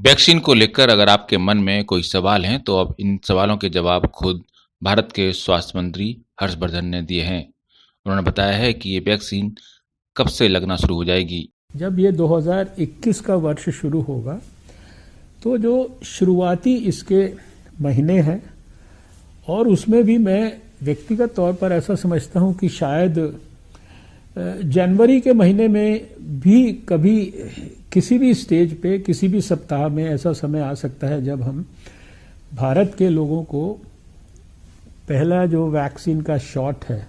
Vaccine को लेकर अगर आपके मन में कोई सवाल हैं तो अब इन सवालों के जवाब खुद भारत के स्वास्थ्य मंत्री हर्षवर्धन ने दिए हैं। उन्होंने बताया है कि ये वैक्सीन कब से लगना शुरू हो जाएगी। जब ये 2021 का वर्ष शुरू होगा तो जो शुरुआती इसके महीने हैं और उसमें भी मैं व्यक्तिगत तौर पर ऐसा समझता हूं कि शायद जनवरी के महीने में भी कभी किसी भी स्टेज पे किसी भी सप्ताह में ऐसा समय आ सकता है जब हम भारत के लोगों को पहला जो वैक्सीन का शॉट है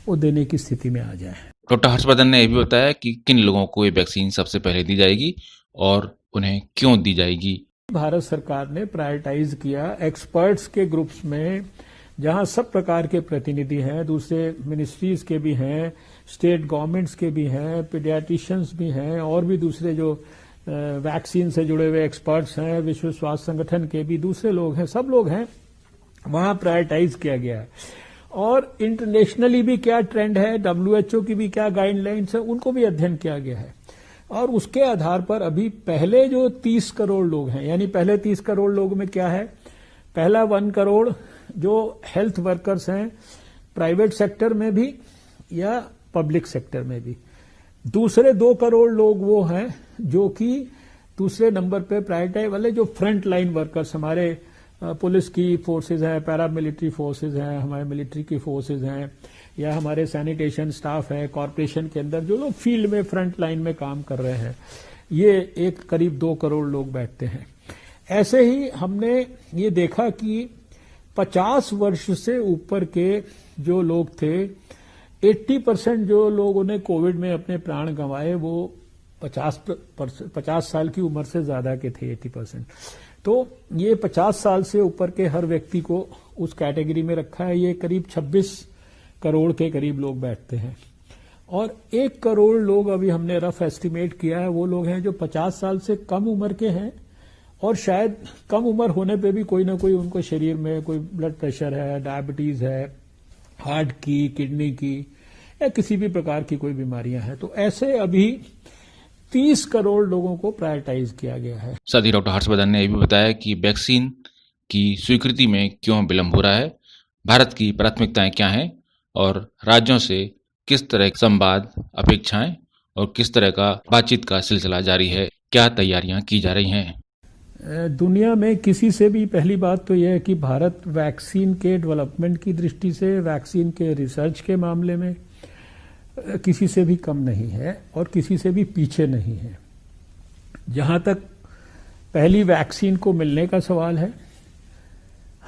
वो देने की स्थिति में आ जाए। डॉक्टर हर्षवर्धन ने यह भी बताया कि किन लोगों को ये वैक्सीन सबसे पहले दी जाएगी और उन्हें क्यों दी जाएगी। भारत सरकार ने प्रायोरिटाइज किया एक्सपर्ट्स के ग्रुप्स में, जहां सब प्रकार के प्रतिनिधि हैं, दूसरे मिनिस्ट्रीज के भी हैं, स्टेट गवर्नमेंट्स के भी हैं, पीडियाट्रिशियंस भी हैं और भी दूसरे जो वैक्सीन से जुड़े हुए एक्सपर्ट्स हैं, विश्व स्वास्थ्य संगठन के भी दूसरे लोग हैं, सब लोग हैं, वहां प्रायोरिटाइज किया गया है। और इंटरनेशनली भी क्या ट्रेंड है, WHO की भी क्या गाइडलाइंस है, उनको भी अध्ययन किया गया है। और उसके आधार पर अभी पहले जो 30 करोड़ लोग हैं, यानी पहले 30 करोड़ लोग में क्या है, पहला 1 करोड़ जो हेल्थ वर्कर्स हैं प्राइवेट सेक्टर में भी या पब्लिक सेक्टर में भी, दूसरे 2 करोड़ लोग वो हैं जो कि दूसरे नंबर पे प्रायोरिटी वाले जो फ्रंट लाइन वर्कर्स, हमारे पुलिस की फोर्सेज हैं, पैरामिलिट्री फोर्सेज हैं, हमारे मिलिट्री की फोर्सेज हैं, या हमारे सैनिटेशन स्टाफ है कॉरपोरेशन के अंदर जो लोग फील्ड में फ्रंट लाइन में काम कर रहे हैं, ये एक करीब 2 करोड़ लोग बैठते हैं। ऐसे ही हमने ये देखा कि 50 वर्ष से ऊपर के जो लोग थे, 80% जो लोगों ने कोविड में अपने प्राण गंवाए वो 50 साल की उम्र से ज्यादा के थे, 80%। तो ये 50 साल से ऊपर के हर व्यक्ति को उस कैटेगरी में रखा है। ये करीब 26 करोड़ के करीब लोग बैठते हैं और 1 करोड़ लोग अभी हमने रफ एस्टिमेट किया है, वो लोग हैं जो 50 साल से कम उम्र के हैं और शायद कम उम्र होने पे भी कोई ना कोई उनको शरीर में कोई ब्लड प्रेशर है, डायबिटीज है, हार्ट की, किडनी की या किसी भी प्रकार की कोई बीमारियां हैं। तो ऐसे अभी 30 करोड़ लोगों को प्रायोरिटाइज किया गया है। साथ ही डॉक्टर हर्षवर्धन ने यह भी बताया कि वैक्सीन की स्वीकृति में क्यों विलंब हो रहा है, भारत की प्राथमिकताएं क्या हैं और राज्यों से किस तरह संवाद, अपेक्षाएं और किस तरह का बातचीत का सिलसिला जारी है, क्या तैयारियां की जा रही हैं। दुनिया में किसी से भी पहली बात तो यह है कि भारत वैक्सीन के डेवलपमेंट की दृष्टि से, वैक्सीन के रिसर्च के मामले में किसी से भी कम नहीं है और किसी से भी पीछे नहीं है। जहां तक पहली वैक्सीन को मिलने का सवाल है,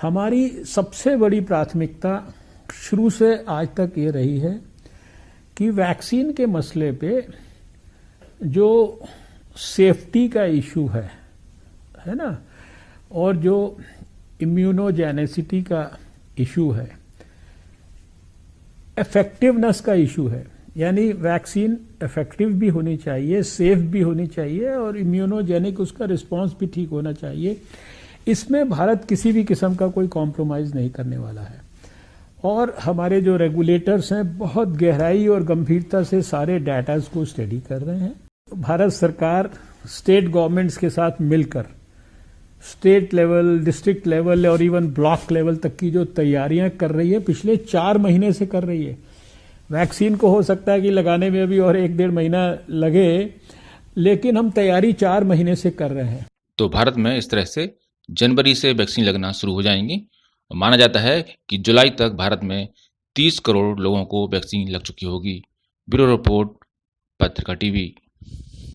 हमारी सबसे बड़ी प्राथमिकता शुरू से आज तक ये रही है कि वैक्सीन के मसले पे जो सेफ्टी का इशू है ना, और जो इम्यूनोजेनेसिटी का इशू है, इफेक्टिवनेस का इशू है, यानी वैक्सीन इफेक्टिव भी होनी चाहिए, सेफ भी होनी चाहिए और इम्यूनोजेनिक उसका रिस्पांस भी ठीक होना चाहिए। इसमें भारत किसी भी किस्म का कोई कॉम्प्रोमाइज नहीं करने वाला है और हमारे जो रेगुलेटर्स हैं बहुत गहराई और गंभीरता से सारे डाटाज को स्टडी कर रहे हैं। भारत सरकार स्टेट गवर्नमेंट्स के साथ मिलकर स्टेट लेवल, डिस्ट्रिक्ट लेवल और इवन ब्लॉक लेवल तक की जो तैयारियां कर रही है, पिछले 4 महीने से कर रही है। वैक्सीन को हो सकता है कि लगाने में भी और 1-1.5 महीना लगे, लेकिन हम तैयारी 4 महीने से कर रहे हैं। तो भारत में इस तरह से जनवरी से वैक्सीन लगना शुरू हो जाएंगी। माना जाता है कि जुलाई तक भारत में 30 करोड़ लोगों को वैक्सीन लग चुकी होगी। ब्यूरो रिपोर्ट, पत्रिका टीवी।